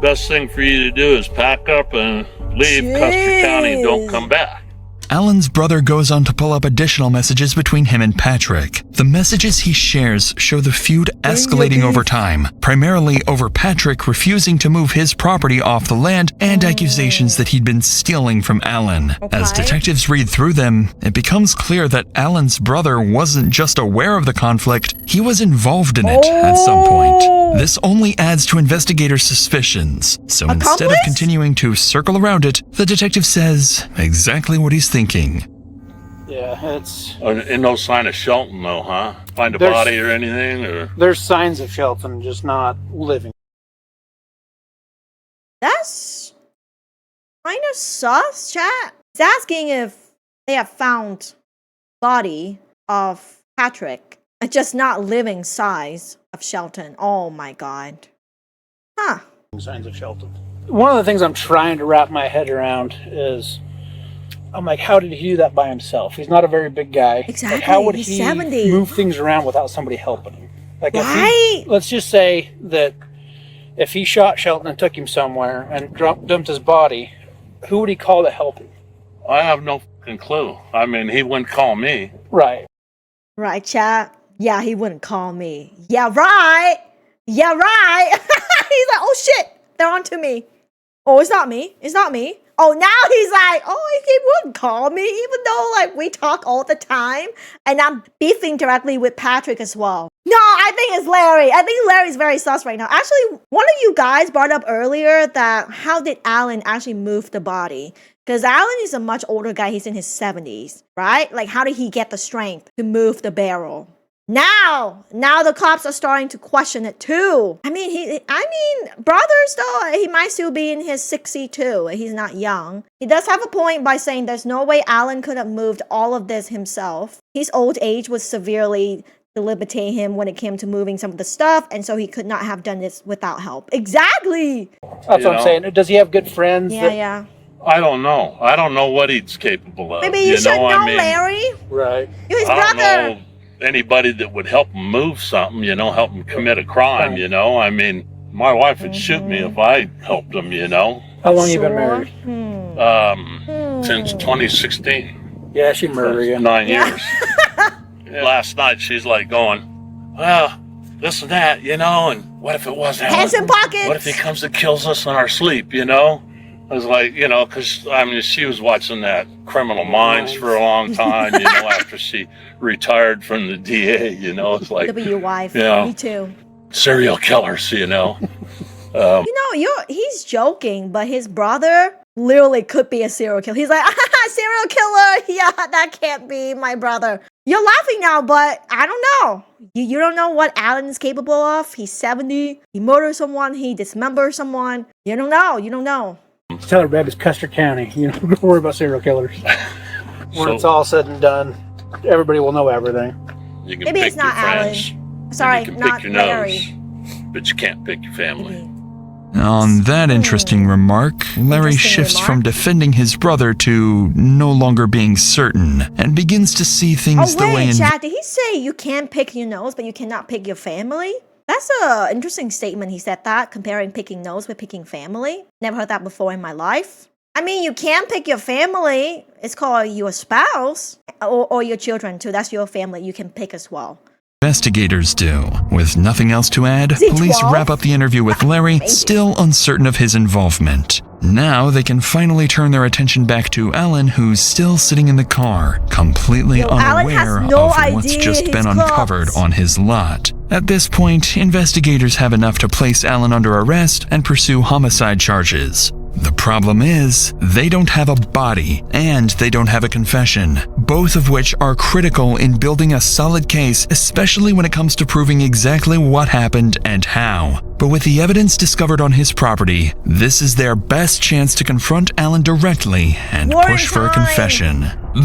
Best thing for you to do is pack up and leave Custer County and don't come back. Alan's brother goes on to pull up additional messages between him and Patrick. The messages he shares show the feud escalating over time, primarily over Patrick refusing to move his property off the land and accusations that he'd been stealing from Alan. As detectives read through them, it becomes clear that Alan's brother wasn't just aware of the conflict, he was involved in it at some point. This only adds to investigators' suspicions. So instead of continuing to circle around it, the detective says exactly what he's thinking. Yeah, it's... And no sign of Shelton, though, huh? Find a body or anything? Or there's signs of Shelton, just not living. That's kind of sus, chat. It's asking if they have found body of Patrick, just not living size of Shelton. Oh my god. Huh. Signs of Shelton. One of the things I'm trying to wrap my head around is, I'm like, how did he do that by himself? He's not a very big guy. Exactly. Like, how would He's he 70. move things around without somebody helping him? Like, right? Let's just say that if he shot Shelton and took him somewhere and dumped his body, who would he call to help him? I have no fucking clue. I mean, he wouldn't call me. Right. Right, chat. Yeah, he wouldn't call me. Yeah, right. Yeah, right. He's like, oh shit, they're on to me. Oh, it's not me. It's not me. Oh, now he's like, oh, he wouldn't call me, even though like we talk all the time, and I'm beefing directly with Patrick as well. No, I think it's Larry. I think Larry's very sus right now. Actually, one of you guys brought up earlier that how did Alan actually move the body? Because Alan is a much older guy. He's in his 70s, right? Like, how did he get the strength to move the barrel? Now the cops are starting to question it too. I mean, brothers though, he might still be in his 62. He's not young. He does have a point by saying there's no way Alan could have moved all of this himself. His old age would severely debilitate him when it came to moving some of the stuff, and so he could not have done this without help. Exactly. That's what I'm saying. Does he have good friends? Yeah. I don't know. I don't know what he's capable of. Maybe you should know, Larry. Right. You're his I brother. don't know anybody that would help him move something, help him commit a crime, I mean, my wife would shoot me if I helped him, How long you been married? Since 2016. Yeah, she murdered you. 9 years. Last night she's like going, well, this and that, and what if it was Alan? Hands in pockets. What if he comes and kills us in our sleep, I was like, because, she was watching that Criminal Minds for a long time, after she retired from the DA, it's like... W wife, me too. Serial killers, he's joking, but his brother literally could be a serial killer. He's like, serial killer, yeah, that can't be my brother. You're laughing now, but I don't know. You don't know what Alan is capable of. He's 70, he murdered someone, he dismembered someone. You don't know. Tell her Babbitt's Custer County. Don't worry about serial killers. When it's all said and done, everybody will know everything. You can Maybe pick it's not your friends, Alan. Sorry, you can not pick your Larry. nose, but you can't pick your family. On that interesting remark, Larry shifts from defending his brother to no longer being certain and begins to see things the way... Chad, did he say you can pick your nose, but you cannot pick your family? That's an interesting statement. He said that, comparing picking nose with picking family. Never heard that before in my life. I mean, you can pick your family. It's called your spouse or your children too. That's your family. You can pick as well. Investigators do. With nothing else to add, police wrap up the interview with Larry, still uncertain of his involvement. Now they can finally turn their attention back to Alan, who's still sitting in the car, completely unaware of what's just been uncovered on his lot. At this point, investigators have enough to place Alan under arrest and pursue homicide charges. The problem is, they don't have a body, and they don't have a confession, both of which are critical in building a solid case, especially when it comes to proving exactly what happened and how. But with the evidence discovered on his property, this is their best chance to confront Alan directly and push for a confession.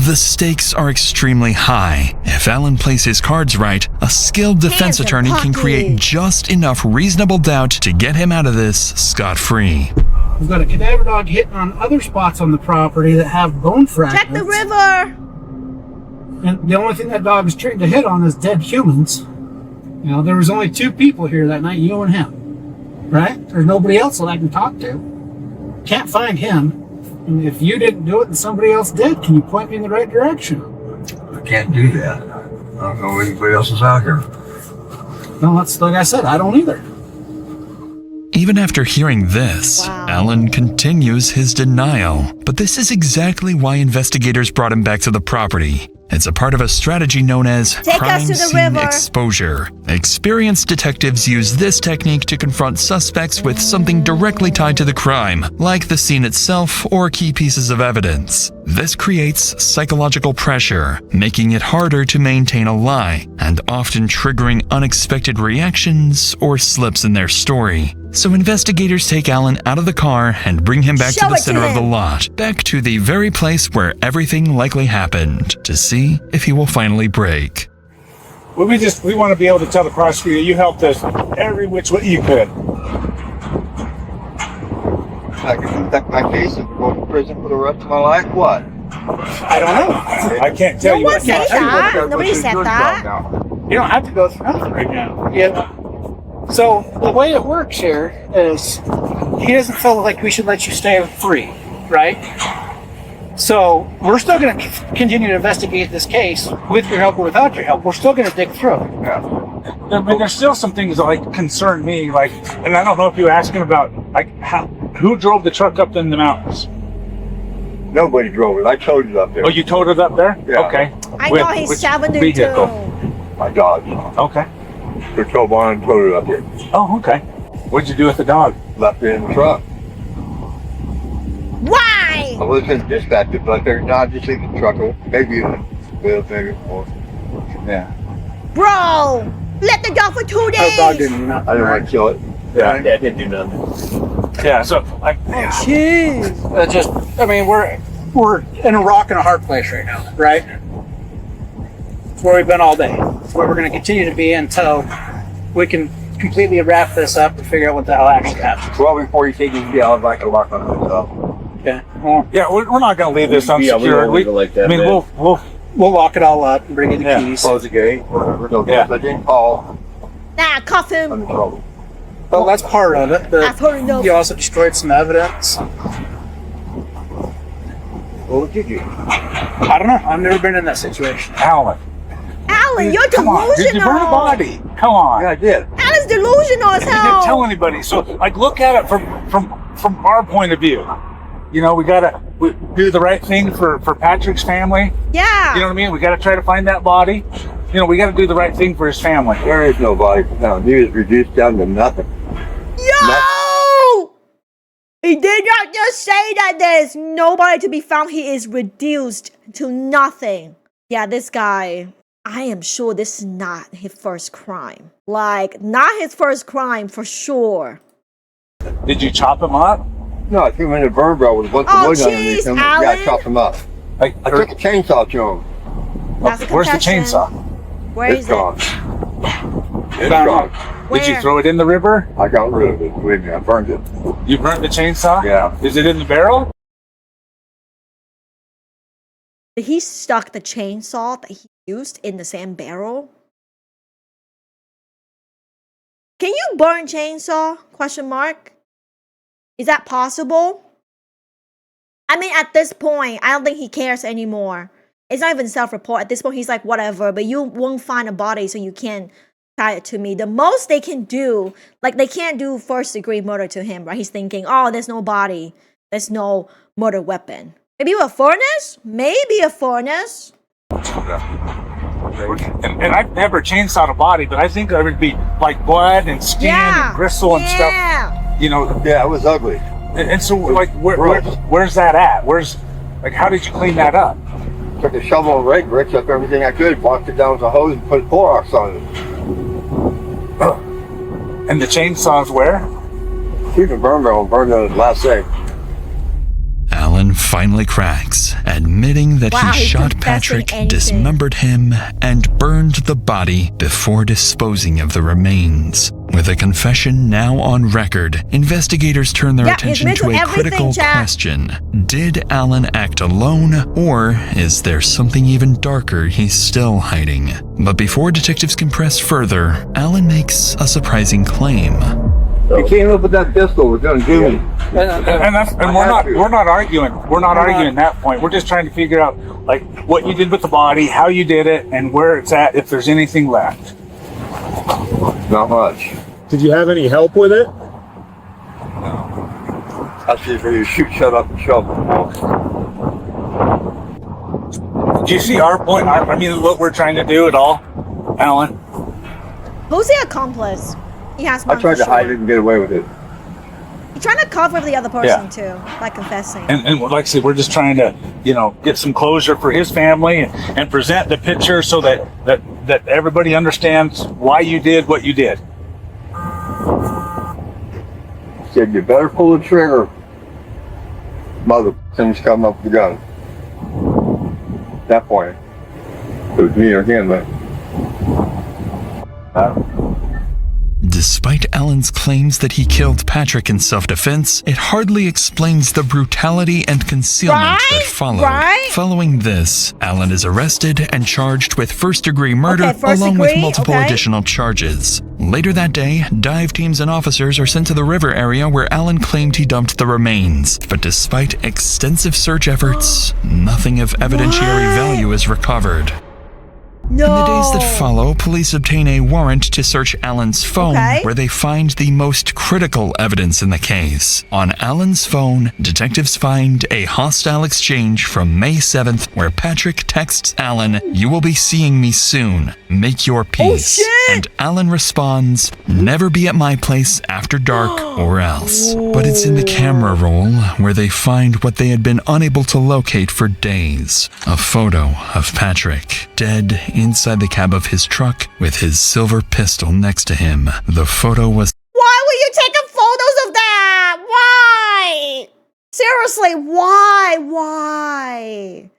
The stakes are extremely high. If Alan plays his cards right, a skilled defense attorney can create just enough reasonable doubt to get him out of this scot-free. We've got a cadaver dog hitting on other spots on the property that have bone fragments. Check the river! And the only thing that dog is trained to hit on is dead humans. There was only 2 people here that night, you and him. Right? There's nobody else that I can talk to. Can't find him. And if you didn't do it and somebody else did, can you point me in the right direction? I can't do that. I don't know if anybody else is out here. No, that's like I said, I don't either. Even after hearing this, Alan continues his denial. But this is exactly why investigators brought him back to the property. It's a part of a strategy known as crime scene exposure. Experienced detectives use this technique to confront suspects with something directly tied to the crime, like the scene itself or key pieces of evidence. This creates psychological pressure, making it harder to maintain a lie, and often triggering unexpected reactions or slips in their story. So investigators take Alan out of the car and bring him back to the center of the lot, back to the very place where everything likely happened, to see if he will finally break. Well, we want to be able to tell the prosecutor you helped us every which way you could. I can conduct my case and go to prison for the rest of my life? What? I don't know. I can't tell you. No one said that. Nobody said that. You don't have to go through nothing right now. Yeah. So the way it works here is he doesn't feel like we should let you stay free, right? So we're still going to continue to investigate this case with your help or without your help. We're still going to dig through. Yeah. I mean, there's still some things that concern me, and I don't know if you're asking about who drove the truck up in the mountains. Nobody drove it. I towed it up there. Oh, you towed it up there? Yeah. Okay. I know he's 72. Vehicle? My dog. Okay. The tow barn towed it up here. Oh, okay. What'd you do with the dog? Left it in the truck. Why? Why? I was going to dispatch it, but they're not just leave the truck. Maybe a little bit more. Yeah. Bro, let the dog for 2 days. I didn't want to kill it. Yeah, it didn't do nothing. Yeah, so like, Jeez. We're in a rock and a hard place right now, right? It's where we've been all day. It's where we're going to continue to be until we can completely wrap this up and figure out what the hell actually happened. Well, before you take it, I'd like to lock on myself. Okay. yeah, we're not going to leave this unsecured. We'll lock it all up and bring in the keys. Close the gate. Whatever. Yeah. I didn't call. Nah, cuff him. I'm in trouble. Well, that's part of it. I've heard enough. You also destroyed some evidence. What did you? I don't know. I've never been in that situation. Alan, You're come on, did you burn a delusional. body? Come on. Yeah, I did. Alan's delusional as You didn't tell hell. anybody. So, like, look at it from our point of view. You know, we do the right thing for Patrick's family. Yeah. You know what I mean? We gotta try to find that body. You know, we gotta do the right thing for his family. There is no body found. He was reduced down to nothing. Yo! He did not just say that there's nobody to be found. He is reduced to nothing. Yeah, this guy, I am sure this is not his first crime. Like, not his first crime for sure. Did you chop him up? No, I threw him in the burn barrel with a bunch of wood underneath him. Yeah, I chopped him up. I took a chainsaw to him. That's a Where's the confession. chainsaw? Where It's is gone. it? It's gone. Did you Where? throw it in the river? I got rid of it. Believe me, I burned it. You burnt the chainsaw? Yeah. Is it in the barrel? Did he stuck the chainsaw that he used in the same barrel? Can you burn chainsaw? Question mark. Is that possible? I mean, at this point, I don't think he cares anymore. It's not even self-report. At this point, he's like, whatever, but you won't find a body, so you can't tie it to me. The most they can do, like, they can't do first-degree murder to him, right? He's thinking, oh, there's no body. There's no murder weapon. Maybe a furnace? Maybe a furnace. And I've never chainsawed a body, but I think there would be like blood and skin and gristle and stuff. You know. Yeah, it was ugly. And so, like, where's that at? Like, how did you clean that up? Took a shovel and rake, ripped up everything I could, walked it down with a hose, and put Clorox on it. And the chainsaw's where? Keep the burn barrel and burned it last day. Alan finally cracks, admitting that Wow, he he's shot confessing Patrick, anything. dismembered him, and burned the body before disposing of the remains. With a confession now on record, investigators turn their Yeah, attention admit to to a everything, critical Jack. question. Did Alan act alone, or is there something even darker he's still hiding? But before detectives can press further, Alan makes a surprising claim. He came up with that pistol, was gonna do me. And we're not arguing. We're not arguing that point. We're just trying to figure out like what you did with the body, how you did it, and where it's at. If there's anything left. Not much. Did you have any help with it? That's just where you shoot, shut up, and shovel. Do you see our point? I mean, what we're trying to do at all, Alan? Who's the accomplice? He has I one tried for to hide sure. it and get away with it. He's trying to cover the other person too, by confessing. And like I said, we're just trying to, get some closure for his family and present the picture so that everybody understands why you did what you did. Said you better pull the trigger. Mother things come up with the gun. At that point, it was me or him, but Despite Alan's claims that he killed Patrick in self-defense, it hardly explains the brutality and concealment that followed. Following this, Alan is arrested and charged with first-degree murder along with multiple additional charges. Later that day, dive teams and officers are sent to the river area where Alan claimed he dumped the remains. But despite extensive search efforts, nothing of evidentiary value is recovered. No. In the days that follow, police obtain a warrant to search Alan's phone, where they find the most critical evidence in the case. On Alan's phone, detectives find a hostile exchange from May 7th where Patrick texts Alan, "You will be seeing me soon. Make your peace." And Alan responds, "Never be at my place after dark or else." But it's in the camera roll where they find what they had been unable to locate for days. A photo of Patrick, dead inside the cab of his truck with his silver pistol next to him. The photo was... Why were you taking photos of that? Why? Seriously, why? Why?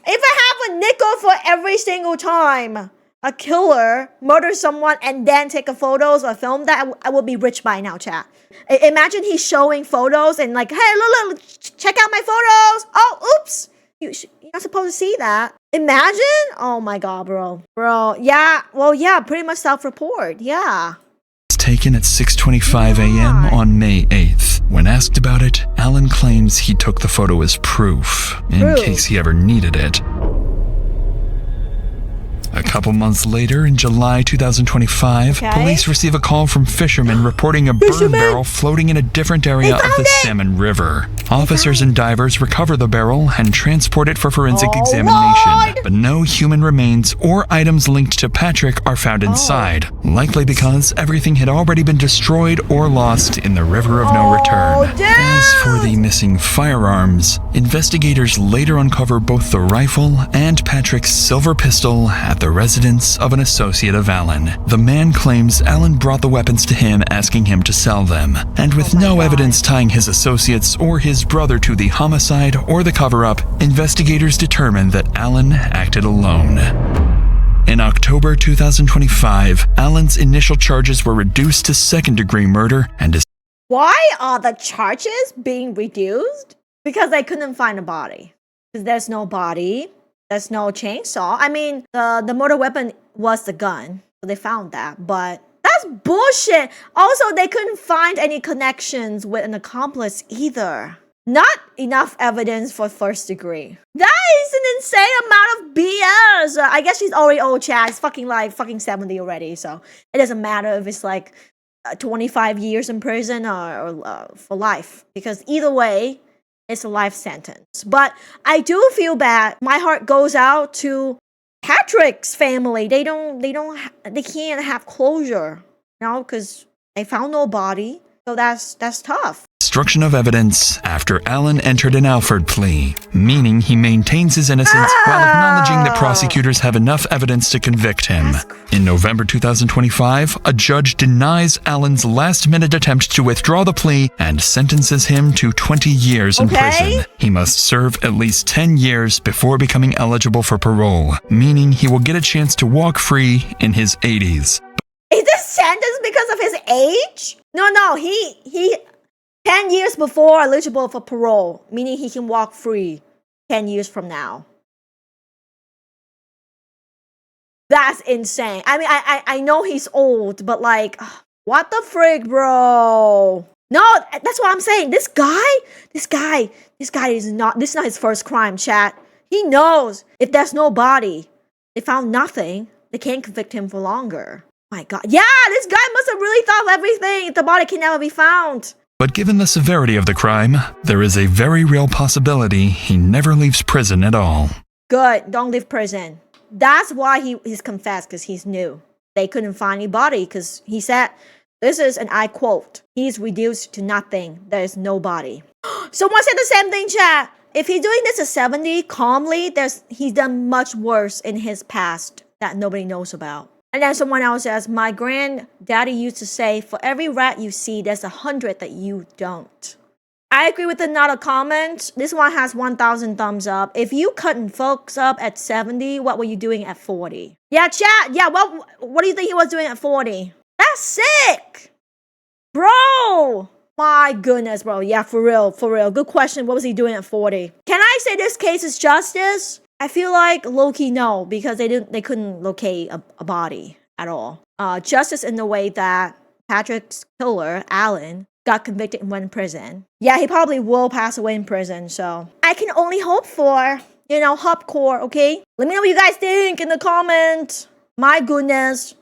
If I have a nickel for every single time a killer murders someone and then take a photos or film that, I would be rich by now, chat. Imagine he's showing photos and like, hey, look, check out my photos. Oh, oops. You're not supposed to see that. Imagine? Oh my god, bro. Bro, yeah. Well, yeah, pretty much self-report. Yeah. Taken at 6:25 a.m. on May 8th. When asked about it, Alan claims he took the photo as proof, in case he ever needed it. A couple months later, in July 2025, police receive a call from fishermen reporting a burn barrel floating in a different area of the Salmon River. Officers and divers recover the barrel and transport it for forensic examination, but no human remains or items linked to Patrick are found inside, likely because everything had already been destroyed or lost in the River of No Return. As for the missing firearms, investigators later uncover both the rifle and Patrick's silver pistol at the residence of an associate of Alan. The man claims Alan brought the weapons to him, asking him to sell them. And with no evidence tying his associates or his brother to the homicide or the cover-up, investigators determined that Alan acted alone. In October 2025, Alan's initial charges were reduced to second-degree murder and... Why are the charges being reduced? Because they couldn't find a body. Because there's no body. There's no chainsaw. I mean, the murder weapon was the gun. So they found that. But that's bullshit. Also, they couldn't find any connections with an accomplice either. Not enough evidence for first degree. That is an insane amount of BS. I guess she's already old, chat. It's fucking 70 already. So it doesn't matter if it's like 25 years in prison or for life. Because either way, it's a life sentence. But I do feel bad. My heart goes out to Patrick's family. They can't have closure, you know, because they found no body. So that's tough. Destruction of evidence after Alan entered an Alford plea, meaning he maintains his innocence while acknowledging that prosecutors have enough evidence to convict him. In November 2025, a judge denies Alan's last-minute attempt to withdraw the plea and sentences him to 20 years in prison. He must serve at least 10 years before becoming eligible for parole, meaning he will get a chance to walk free in his 80s. Is this sentence because of his age? No, he 10 years before eligible for parole, meaning he can walk free 10 years from now. That's insane. I mean, I know he's old, but like, what the frig, bro? No, that's what I'm saying. This guy is not, this is not his first crime, chat. He knows if there's no body, they found nothing, they can't convict him for longer. My God. Yeah, this guy must have really thought of everything. The body can never be found. But given the severity of the crime, there is a very real possibility he never leaves prison at all. Good, don't leave prison. That's why he's confessed, because he's new. They couldn't find any body, because he said, this is, and I quote, he's reduced to nothing. There is no body. Someone said the same thing, chat. If he's doing this at 70, calmly, he's done much worse in his past that nobody knows about. And then someone else says, my granddaddy used to say, for every rat you see, there's 100 that you don't. I agree with another comment. This one has 1,000 thumbs up. If you cutting folks up at 70, what were you doing at 40? Yeah, chat. Yeah, what do you think he was doing at 40? That's sick. Bro. My goodness, bro. Yeah, for real. Good question. What was he doing at 40? Can I say this case is justice? I feel like low-key no, because they couldn't locate a body at all. Justice in the way that Patrick's killer, Alan, got convicted and went in prison. Yeah, he probably will pass away in prison, so I can only hope for hardcore, okay? Let me know what you guys think in the comments. My goodness.